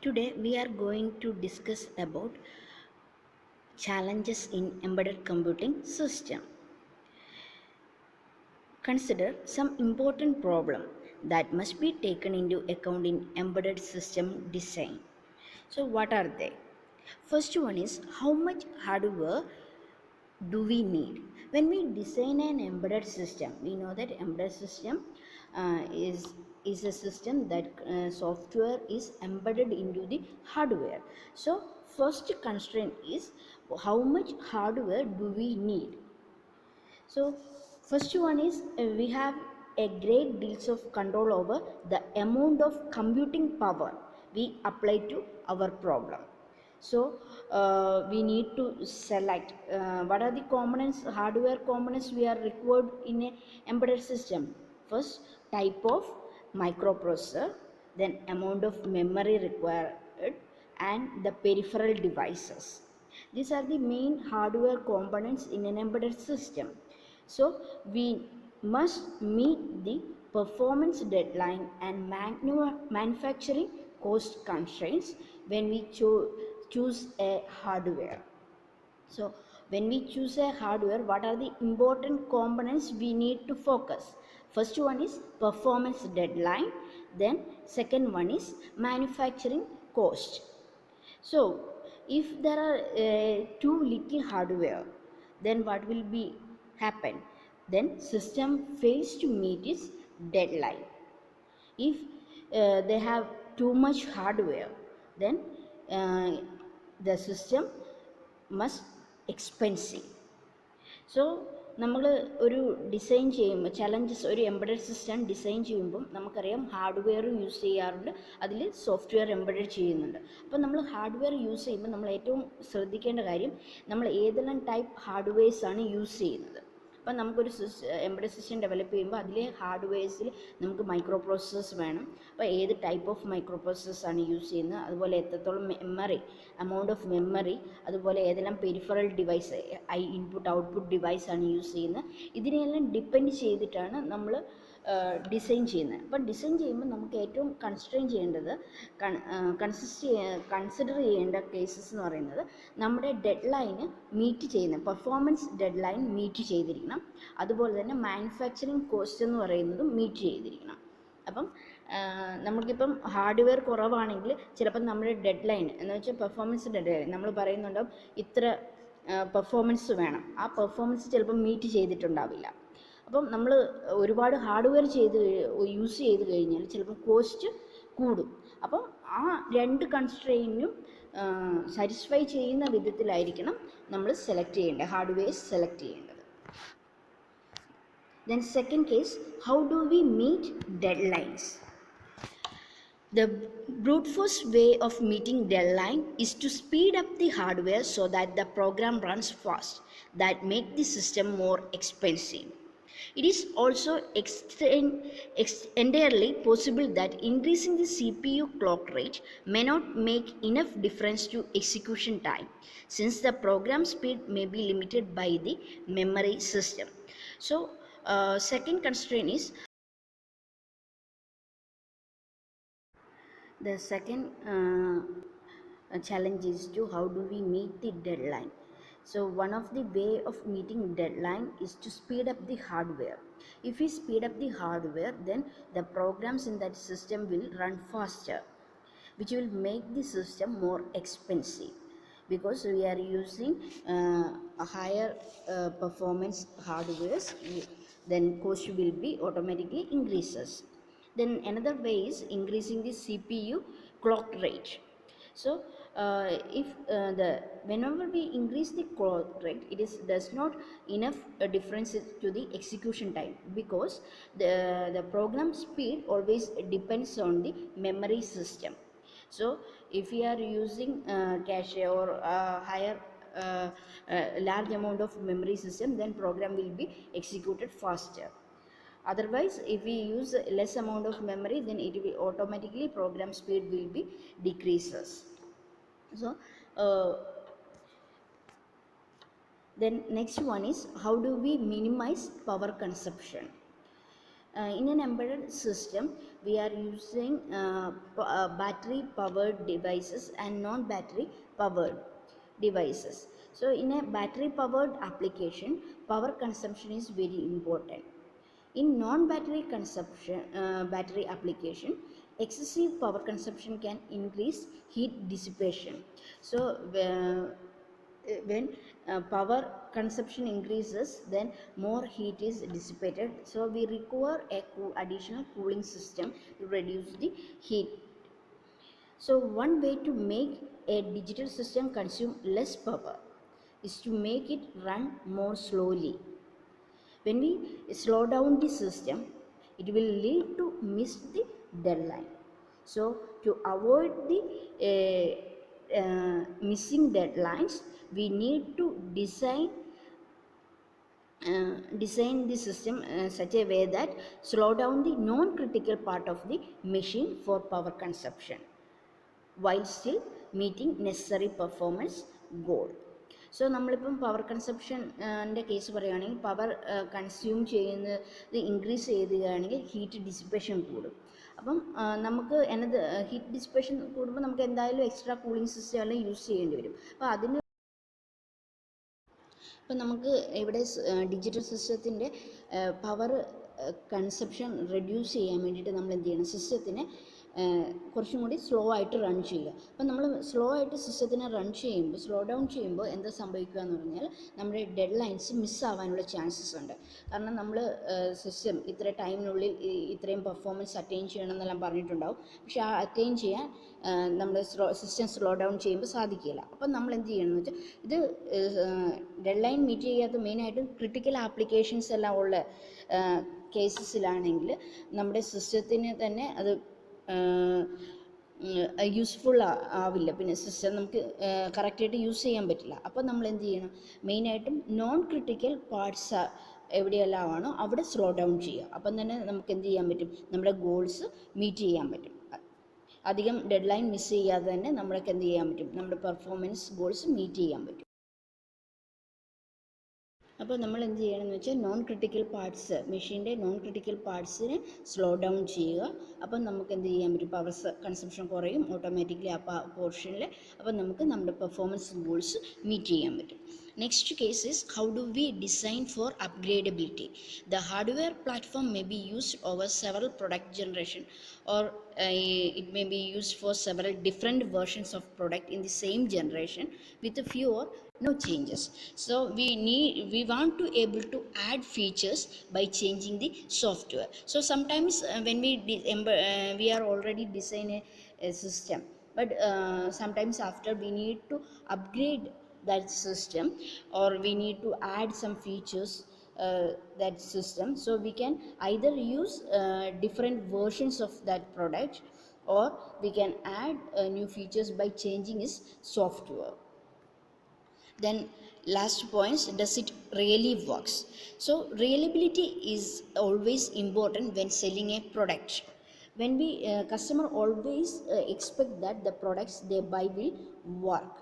Today we are going to discuss about challenges in embedded computing system. Consider some important problem that must be taken into account in embedded system design. So what are they? First one is how much hardware do we need when we design an embedded system. We know that embedded system is a system that software is embedded into the hardware. So first constraint is how much hardware do we need. So first one is we have a great deals of control over the amount of computing power we apply to our problem. So we need to select what are the components, hardware components we are required in a embedded system. First, type of microprocessor, then amount of memory required, and the peripheral devices. These are the main hardware components in an embedded system. So we must meet the performance deadline and manufacturing cost constraints when we choose a hardware. So when we choose a hardware, what are the important components we need to focus? First one is performance deadline, then second one is manufacturing cost. So if there are too little hardware, then what will be happen? Then system fails to meet its deadline. If they have too much hardware, then uh, the system must expensive. So നമ്മൾ ഒരു design ചെയ്യുമ്പോൾ challenges ഒരു embedded system design ചെയ്യുമ്പം നമുക്കറിയാം ഹാർഡ്വെയറും use ചെയ്യാറുണ്ട്, അതിൽ software embedded ചെയ്യുന്നുണ്ട്. അപ്പോൾ നമ്മൾ ഹാർഡ്വെയർ യൂസ് ചെയ്യുമ്പോൾ നമ്മൾ ഏറ്റവും ശ്രദ്ധിക്കേണ്ട കാര്യം നമ്മൾ ഏതെല്ലാം ടൈപ്പ് ഹാർഡ്വെയർസാണ് യൂസ് ചെയ്യുന്നത്. അപ്പം നമുക്കൊരു എംബഡഡ് സിസ്റ്റം ഡെവലപ്പ് ചെയ്യുമ്പോൾ അതിലെ ഹാർഡ്വെയർസിൽ നമുക്ക് മൈക്രോ പ്രോസസ്സേഴ്സ് വേണം. അപ്പോൾ ഏത് ടൈപ്പ് ഓഫ് മൈക്രോ പ്രോസസ്സേഴ്സാണ് യൂസ് ചെയ്യുന്നത്, അതുപോലെ എത്രത്തോളം മെമ്മറി, amount of memory, അതുപോലെ ഏതെല്ലാം പെരിഫറൽ ഡിവൈസ്, ഇൻപുട്ട് ഔട്ട്പുട്ട് ഡിവൈസാണ് യൂസ് ചെയ്യുന്നത്, ഇതിനെയെല്ലാം ഡിപ്പെൻഡ് ചെയ്തിട്ടാണ് നമ്മൾ ഡിസൈൻ ചെയ്യുന്നത്. അപ്പം ഡിസൈൻ ചെയ്യുമ്പോൾ നമുക്ക് ഏറ്റവും കൺസ്ട്രെയിൻ ചെയ്യേണ്ടത്, കൺസിഡർ ചെയ്യേണ്ട കേസസ് എന്ന് പറയുന്നത് നമ്മുടെ ഡെഡ് ലൈന് മീറ്റ് ചെയ്യുന്ന, പെർഫോമൻസ് ഡെഡ് ലൈൻ മീറ്റ് ചെയ്തിരിക്കണം. അതുപോലെ തന്നെ മാനുഫാക്ചറിങ് കോസ്റ്റ് എന്ന് പറയുന്നതും മീറ്റ് ചെയ്തിരിക്കണം. അപ്പം നമുക്കിപ്പം ഹാർഡ്വെയർ കുറവാണെങ്കിൽ ചിലപ്പം നമ്മുടെ ഡെഡ് ലൈൻ എന്ന് വെച്ചാൽ പെർഫോമൻസ് ഡെഡ് ലൈൻ നമ്മൾ പറയുന്നുണ്ടാവും ഇത്ര പെർഫോമൻസ് വേണം, ആ പെർഫോമൻസ് ചിലപ്പം മീറ്റ് ചെയ്തിട്ടുണ്ടാവില്ല. അപ്പം നമ്മൾ ഒരുപാട് ഹാർഡ്വെയർ യൂസ് ചെയ്ത് കഴിഞ്ഞാൽ ചിലപ്പം കോസ്റ്റ് കൂടും. അപ്പം ആ രണ്ട് കൺസ്ട്രെയിനും സാറ്റിസ്ഫൈ ചെയ്യുന്ന വിധത്തിലായിരിക്കണം നമ്മൾ സെലക്ട് ചെയ്യേണ്ടത്, ഹാർഡ്വെയർ സെലക്ട് ചെയ്യേണ്ടത്. Then second case, how do we meet deadlines? The brute force way of meeting deadline is to speed up the hardware so that the program runs fast, that make the system more expensive. It is also entirely possible that increasing the CPU clock rate may not make enough difference to execution time, since the program speed may be limited by the memory system. So second constraint is the second challenge is to how do we meet the deadline. So one of the way of meeting deadline is to speed up the hardware. If we speed up the hardware, then the programs in that system will run faster, which will make the system more expensive, because we are using a higher performance hardwares, then cost will be automatically increases. Then another way is increasing the CPU clock rate. So if whenever we increase the clock rate, it does not enough difference to the execution time, because the program speed always depends on the memory system. So if we are using cache or higher large amount of memory system, then program will be executed faster. Otherwise, if we use less amount of memory, then it will automatically program speed will be decreases. So then next one is how do we minimize power consumption. In an embedded system, we are using battery powered devices and non-battery powered devices. So in a battery powered application, power consumption is very important. In non-battery consumption battery application, excessive power consumption can increase heat dissipation. So when power consumption increases, then more heat is dissipated, so we require a additional cooling system to reduce the heat. So one way to make a digital system consume less power is to make it run more slowly. When we slow down the system, it will lead to miss the deadline. So to avoid the missing deadlines, we need to design the system such a way that slow down the non-critical part of the machine for power consumption while still meeting necessary performance goal. So നമ്മളിപ്പം power കൺസപ്ഷൻ്റെ case പറയുകയാണെങ്കിൽ, power consume ചെയ്യുന്നത് increase ചെയ്യുകയാണെങ്കിൽ heat dissipation കൂടും. അപ്പം നമുക്ക് എന്നത് heat dissipation കൂടുമ്പോൾ നമുക്ക് എന്തായാലും എക്സ്ട്രാ കൂളിംഗ് സിസ്റ്റം എല്ലാം യൂസ് ചെയ്യേണ്ടി വരും. അപ്പോൾ അതിന് ഇപ്പം നമുക്ക് ഇവിടെ ഡിജിറ്റൽ സിസ്റ്റത്തിൻ്റെ പവർ കൺസപ്ഷൻ റെഡ്യൂസ് ചെയ്യാൻ വേണ്ടിയിട്ട് നമ്മൾ എന്ത് ചെയ്യണം, സിസ്റ്റത്തിനെ കുറച്ചും കൂടി സ്ലോ ആയിട്ട് റൺ ചെയ്യുക. അപ്പം നമ്മൾ സ്ലോ ആയിട്ട് സിസ്റ്റത്തിനെ റൺ ചെയ്യുമ്പോൾ, സ്ലോ ഡൗൺ ചെയ്യുമ്പോൾ എന്താ സംഭവിക്കുക എന്ന് പറഞ്ഞാൽ, നമ്മുടെ ഡെഡ് ലൈൻസ് മിസ്സാവാനുള്ള ചാൻസസ് ഉണ്ട്. കാരണം നമ്മൾ സിസ്റ്റം ഇത്ര ടൈമിനുള്ളിൽ ഇത്രയും പെർഫോമൻസ് അറ്റൈൻ ചെയ്യണം എന്നെല്ലാം പറഞ്ഞിട്ടുണ്ടാവും. പക്ഷേ ആ അറ്റൈൻ ചെയ്യാൻ നമ്മൾ സിസ്റ്റം സ്ലോ ഡൗൺ ചെയ്യുമ്പോൾ സാധിക്കില്ല. അപ്പം നമ്മൾ എന്ത് ചെയ്യണമെന്ന് വെച്ചാൽ, ഇത് ഡെഡ് ലൈൻ മീറ്റ് ചെയ്യാത്ത മെയിനായിട്ടും ക്രിട്ടിക്കൽ ആപ്ലിക്കേഷൻസ് എല്ലാം ഉള്ള കേസസിലാണെങ്കിൽ നമ്മുടെ സിസ്റ്റത്തിന് തന്നെ അത് യൂസ്ഫുൾ ആവില്ല. പിന്നെ സിസ്റ്റം നമുക്ക് കറക്റ്റായിട്ട് യൂസ് ചെയ്യാൻ പറ്റില്ല. അപ്പോൾ നമ്മൾ എന്ത് ചെയ്യണം, മെയിനായിട്ടും നോൺ ക്രിട്ടിക്കൽ പാർട്സ് എവിടെയെല്ലാം ആണോ അവിടെ സ്ലോ ഡൗൺ ചെയ്യുക. അപ്പം തന്നെ നമുക്ക് എന്ത് ചെയ്യാൻ പറ്റും, നമ്മുടെ ഗോൾസ് മീറ്റ് ചെയ്യാൻ പറ്റും. അധികം ഡെഡ് ലൈൻ മിസ് ചെയ്യാതെ തന്നെ നമ്മൾക്ക് എന്ത് ചെയ്യാൻ പറ്റും, നമ്മുടെ പെർഫോമൻസ് ഗോൾസ് മീറ്റ് ചെയ്യാൻ പറ്റും. അപ്പോൾ നമ്മൾ എന്ത് ചെയ്യണമെന്ന് വെച്ചാൽ, നോൺ ക്രിട്ടിക്കൽ പാർട്സ്, മെഷീൻ്റെ നോൺ ക്രിട്ടിക്കൽ പാർട്സിനെ സ്ലോ ഡൗൺ ചെയ്യുക. അപ്പം നമുക്ക് എന്ത് ചെയ്യാൻ പറ്റും, പവർ കൺസംഷൻ കുറയും ഓട്ടോമാറ്റിക്കലി ആ പോർഷനിൽ. അപ്പം നമുക്ക് നമ്മുടെ പെർഫോമൻസ് ഗോൾസ് മീറ്റ് ചെയ്യാൻ പറ്റും. Next case is, how do we design for upgradability? The hardware platform may be used over several product generation, or it may be used for several different versions of product in the same generation with a few or no changes. So we want to able to add features by changing the software. So sometimes when we are already design a system, but sometimes after we need to upgrade that system, or we need to add some features that system. So we can either use different versions of that product, or we can add new features by changing its software. Then last point, does it really works? So reliability is always important when selling a product. When we customer always expect that the products they buy will work.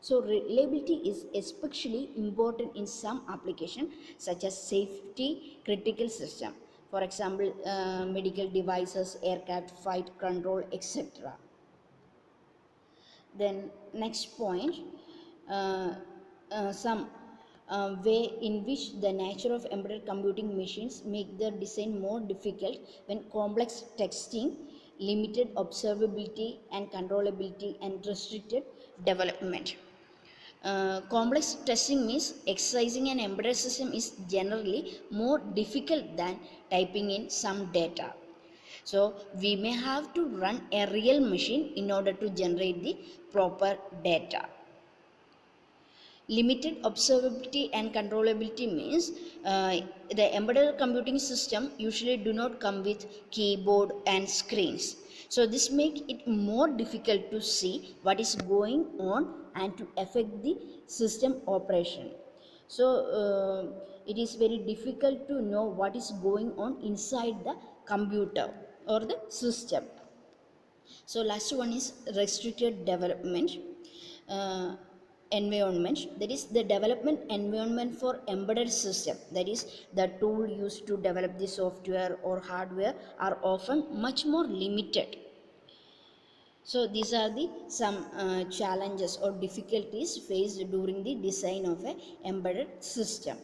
So reliability is especially important in some application such as safety critical system, for example medical devices, aircraft flight control, etc. Then next point, some way in which the nature of embedded computing machines make their design more difficult when complex testing, limited observability and controllability, and restricted development. Complex testing means exercising an embedded system is generally more difficult than typing in some data. So we may have to run a real machine in order to generate the proper data. Limited observability and controllability means the embedded computing system usually do not come with keyboard and screens. So this makes it more difficult to see what is going on and to affect the system operation. So it is very difficult to know what is going on inside the computer or the system. So last one is restricted development. environment, that is the development environment for embedded system, that is the tool used to develop the software or hardware, are often much more limited. So these are the some challenges or difficulties faced during the design of a embedded system.